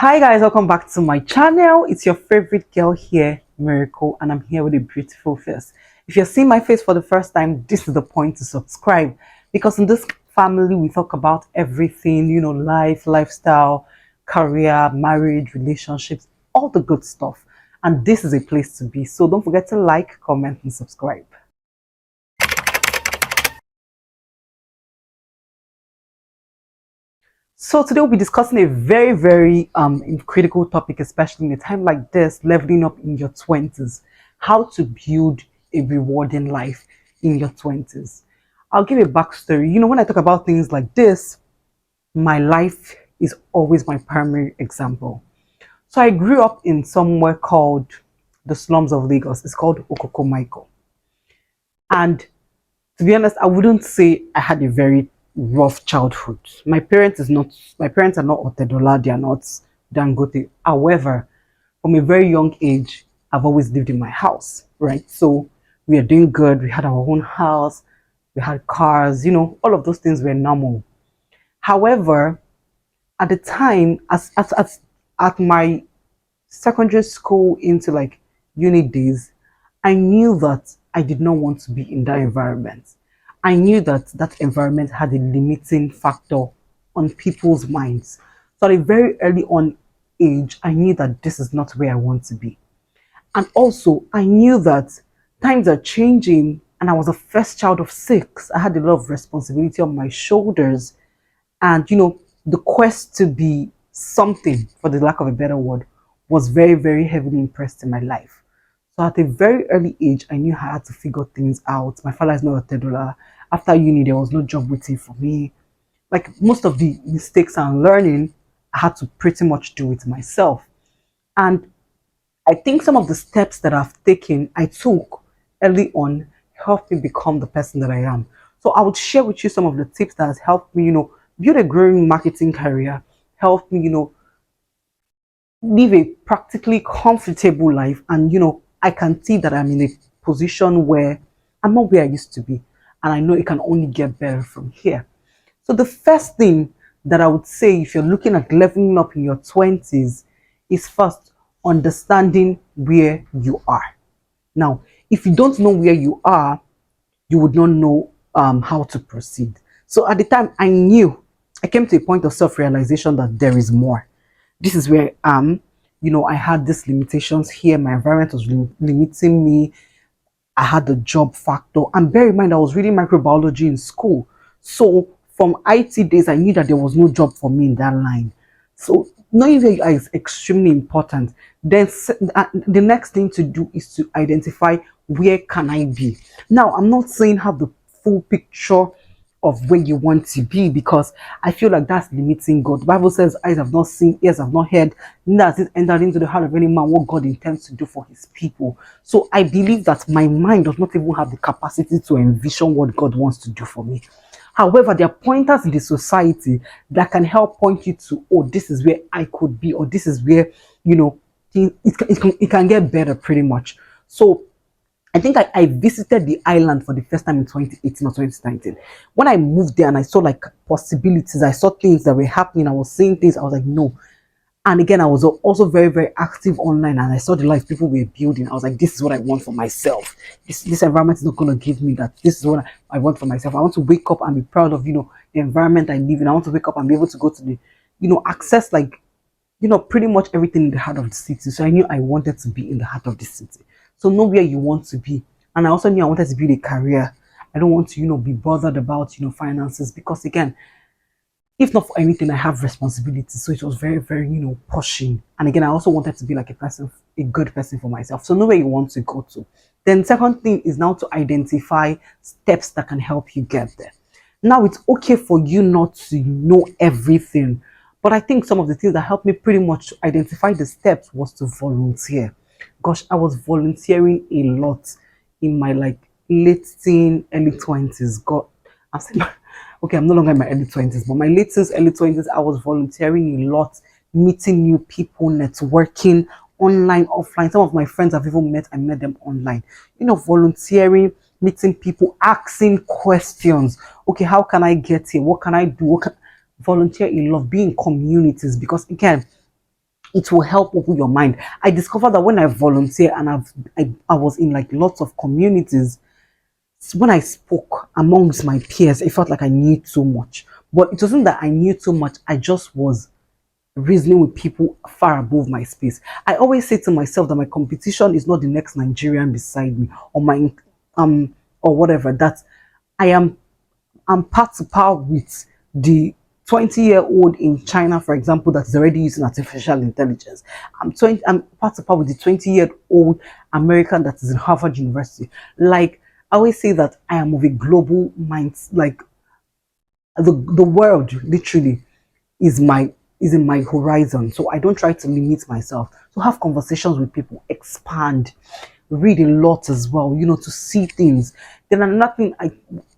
Hi guys, welcome back to my channel. It's your favorite girl here, Miracle, and I'm here with a beautiful face. If you're seeing my face for the first time, this is the point to subscribe, because in this family we talk about everything, life, lifestyle, career, marriage, relationships, all the good stuff. And this is a place to be. So don't forget to like, comment, and subscribe. So today we'll be discussing a very critical topic, especially in a time like this, leveling up in your 20s. How to build a rewarding life in your 20s. I'll give a backstory. When I talk about things like this, my life is always my primary example. So I grew up in somewhere called the slums of Lagos. It's called Okoko Michael. And to be honest, I wouldn't say I had a very rough childhood. My parents are not Otedola, they are not Dangote. However, from a very young age, I've always lived in my house, right? So we are doing good. We had our own house, we had cars, all of those things were normal. However, at the time, at my secondary school into like uni days, I knew that I did not want to be in that environment. I knew that that environment had a limiting factor on people's minds. So at a very early on age, I knew that this is not where I want to be. And also, I knew that times are changing, and I was the first child of six. I had a lot of responsibility on my shoulders, and the quest to be something, for the lack of a better word, was very heavily impressed in my life. So at a very early age, I knew I had to figure things out. My father is not a Tedola. After uni, there was no job waiting for me. Like most of the mistakes I'm learning, I had to pretty much do it myself. And I think some of the steps that I took early on, helped me become the person that I am. So I would share with you some of the tips that has helped me, build a growing marketing career, helped me, live a practically comfortable life. And, I can see that I'm in a position where I'm not where I used to be. And I know it can only get better from here. So the first thing that I would say, if you're looking at leveling up in your 20s, is first understanding where you are. Now, if you don't know where you are, you would not know how to proceed. So at the time, I came to a point of self-realization that there is more. This is where I had these limitations here. My environment was limiting me. I had the job factor. And bear in mind, I was reading microbiology in school. So from IT days, I knew that there was no job for me in that line. So knowing where you are is extremely important. Then the next thing to do is to identify, where can I be? Now, I'm not saying have the full picture of where you want to be, because I feel like that's limiting God. The Bible says, eyes have not seen, ears have not heard, neither has it entered into the heart of any man what God intends to do for his people. So I believe that my mind does not even have the capacity to envision what God wants to do for me. However, there are pointers in the society that can help point you to, oh, this is where I could be, or this is where, it can get better pretty much. So I think I visited the island for the first time in 2018 or 2019. When I moved there and I saw like possibilities, I saw things that were happening, I was seeing things, I was like, no. And again, I was also very active online, and I saw the life people were building. I was like, this is what I want for myself. This environment is not going to give me that. This is what I want for myself. I want to wake up and be proud of, the environment I live in. I want to wake up and be able to go to the, access like, pretty much everything in the heart of the city. So I knew I wanted to be in the heart of the city. So know where you want to be. And I also knew I wanted to build a career. I don't want to, be bothered about, finances, because again, if not for anything, I have responsibilities. So it was very, pushing. And again, I also wanted to be like a good person for myself. So know where you want to go to. Then second thing is now to identify steps that can help you get there. Now it's okay for you not to know everything. But I think some of the things that helped me pretty much to identify the steps was to volunteer. Gosh, I was volunteering a lot in my like late teen, early 20s. God, I'm saying, okay, I'm no longer in my early 20s, but my late teens, early 20s, I was volunteering a lot, meeting new people, networking, online, offline. Some of my friends I've even met, I met them online. Volunteering, meeting people, asking questions. Okay, how can I get here? What can I do? Volunteer in love, be in communities, because again, It will help open your mind. I discovered that when I volunteer and I was in like lots of communities, when I spoke amongst my peers, it felt like I knew too much. But it wasn't that I knew too much, I just was reasoning with people far above my space. I always say to myself that my competition is not the next Nigerian beside me or my or whatever. That I am I'm part to par with the 20-year-old in China, for example, that is already using artificial intelligence. I'm part to par with the 20-year-old American that is in Harvard University. Like I always say that I am of a global mind, like the world literally is my is in my horizon. So I don't try to limit myself. So have conversations with people, expand, read a lot as well, to see things. Then another thing I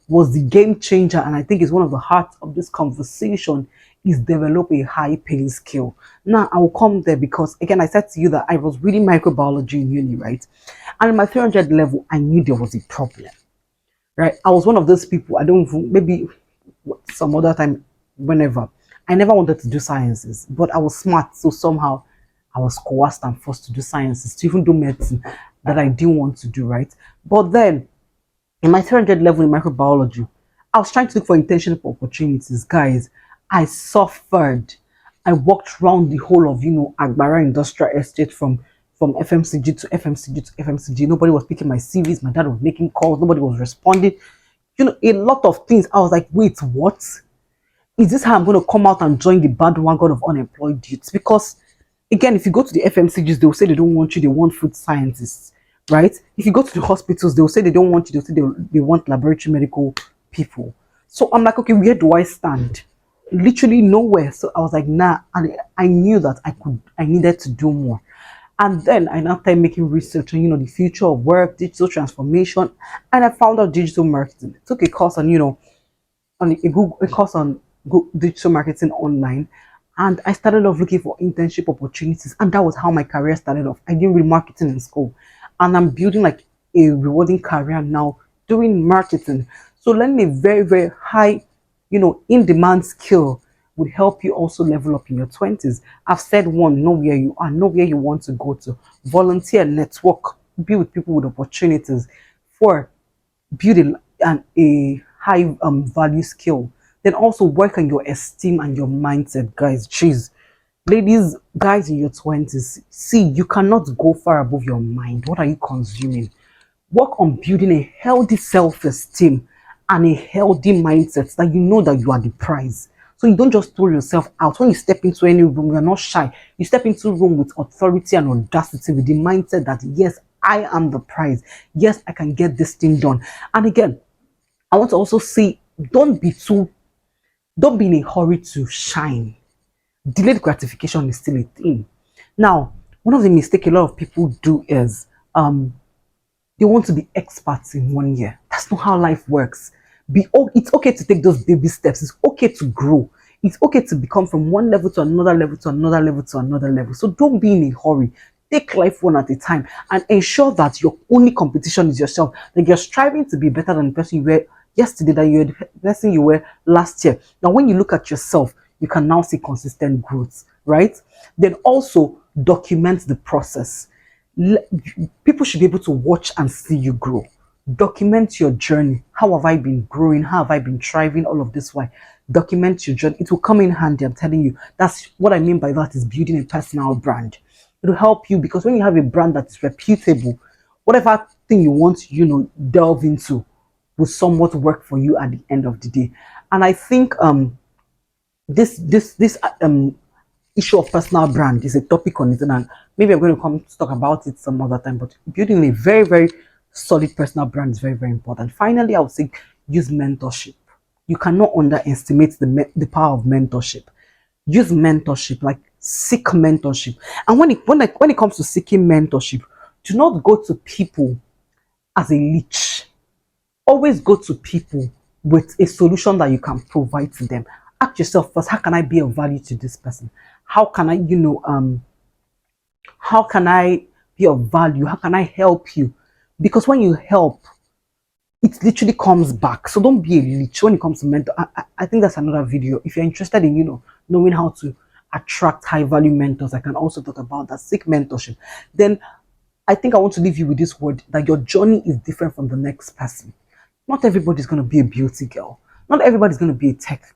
was the game changer, and I think is one of the hearts of this conversation, is develop a high paying skill. Now I will come there because again I said to you that I was reading microbiology in uni, right? And in my 300 level, I knew there was a problem. Right? I was one of those people, I don't even, maybe some other time, whenever. I never wanted to do sciences, but I was smart, so somehow I was coerced and forced to do sciences, to even do medicine that I didn't want to do, right? But then, in my 300 level in microbiology, I was trying to look for internship opportunities. Guys, I suffered. I walked around the whole of, Agbara Industrial Estate from FMCG to FMCG to FMCG. Nobody was picking my CVs. My dad was making calls. Nobody was responding. A lot of things. I was like, wait, what? Is this how I'm going to come out and join the bandwagon of unemployed youths? Because, again, if you go to the FMCGs, they will say they don't want you, they want food scientists, right? If you go to the hospitals, they will say they don't want you, they'll say they want laboratory medical people. So I'm like, okay, where do I stand? Literally nowhere. So I was like, nah, and I knew that I needed to do more. And then I now started making research on, the future of work, digital transformation, and I found out digital marketing. I took a course on, a course on digital marketing online, and I started off looking for internship opportunities, and that was how my career started off. I didn't read marketing in school, and I'm building like a rewarding career now doing marketing. So learning a very very high, in demand skill would help you also level up in your 20s. I've said one, know where you are, know where you want to go to, volunteer, network, be with people with opportunities. For build a high value skill, then also work on your esteem and your mindset, guys. Jeez, ladies, guys in your 20s, see, you cannot go far above your mind. What are you consuming? Work on building a healthy self-esteem and a healthy mindset, that you know that you are the prize. So you don't just throw yourself out. When you step into any room, you're not shy. You step into a room with authority and audacity, with the mindset that yes, I am the prize. Yes, I can get this thing done. And again, I want to also say, don't be in a hurry to shine. Delayed gratification is still a thing. Now, one of the mistakes a lot of people do is they want to be experts in 1 year. That's not how life works. It's okay to take those baby steps. It's okay to grow. It's okay to become from one level to another level to another level to another level. So don't be in a hurry. Take life one at a time and ensure that your only competition is yourself. Like you're striving to be better than the person you were yesterday, than you were the person you were last year. Now, when you look at yourself, you can now see consistent growth, right? Then also document the process. People should be able to watch and see you grow. Document your journey. How have I been growing? How have I been thriving? All of this. Why? Document your journey. It will come in handy. I'm telling you. That's what I mean by that, is building a personal brand. It will help you, because when you have a brand that is reputable, whatever thing you want, delve into will somewhat work for you at the end of the day. And I think this issue of personal brand is a topic on its own, and maybe I'm going to come to talk about it some other time. But building a very very solid personal brand is very very important. Finally, I would say use mentorship. You cannot underestimate the power of mentorship. Use mentorship, like seek mentorship. And when it comes to seeking mentorship, do not go to people as a leech. Always go to people with a solution that you can provide to them. Ask yourself first, how can I be of value to this person? How can I, how can I be of value? How can I help you? Because when you help, it literally comes back. So don't be a leech when it comes to mentor. I think that's another video. If you're interested in, knowing how to attract high value mentors. I can also talk about that, seek mentorship. Then I think I want to leave you with this word, that your journey is different from the next person. Not everybody's going to be a beauty girl. Not everybody's going to be a tech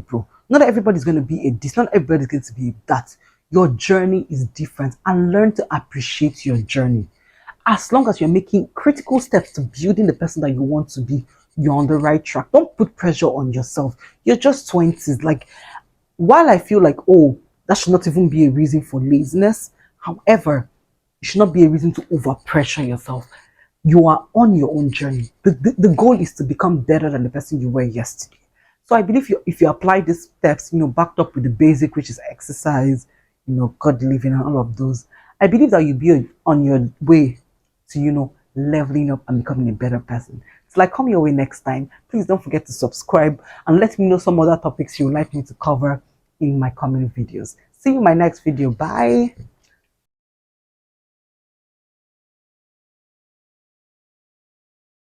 bro. Not everybody's going to be a this. Not everybody's going to be that. Your journey is different, and learn to appreciate your journey. As long as you're making critical steps to building the person that you want to be, you're on the right track. Don't put pressure on yourself. You're just 20s. Like, while I feel like, oh, that should not even be a reason for laziness, however, it should not be a reason to overpressure yourself. You are on your own journey. The goal is to become better than the person you were yesterday. So I believe if you apply these steps, backed up with the basic, which is exercise, God living and all of those, I believe that you'll be on your way to, leveling up and becoming a better person. So like, come your way next time. Please don't forget to subscribe and let me know some other topics you would like me to cover in my coming videos. See you in my next video. Bye.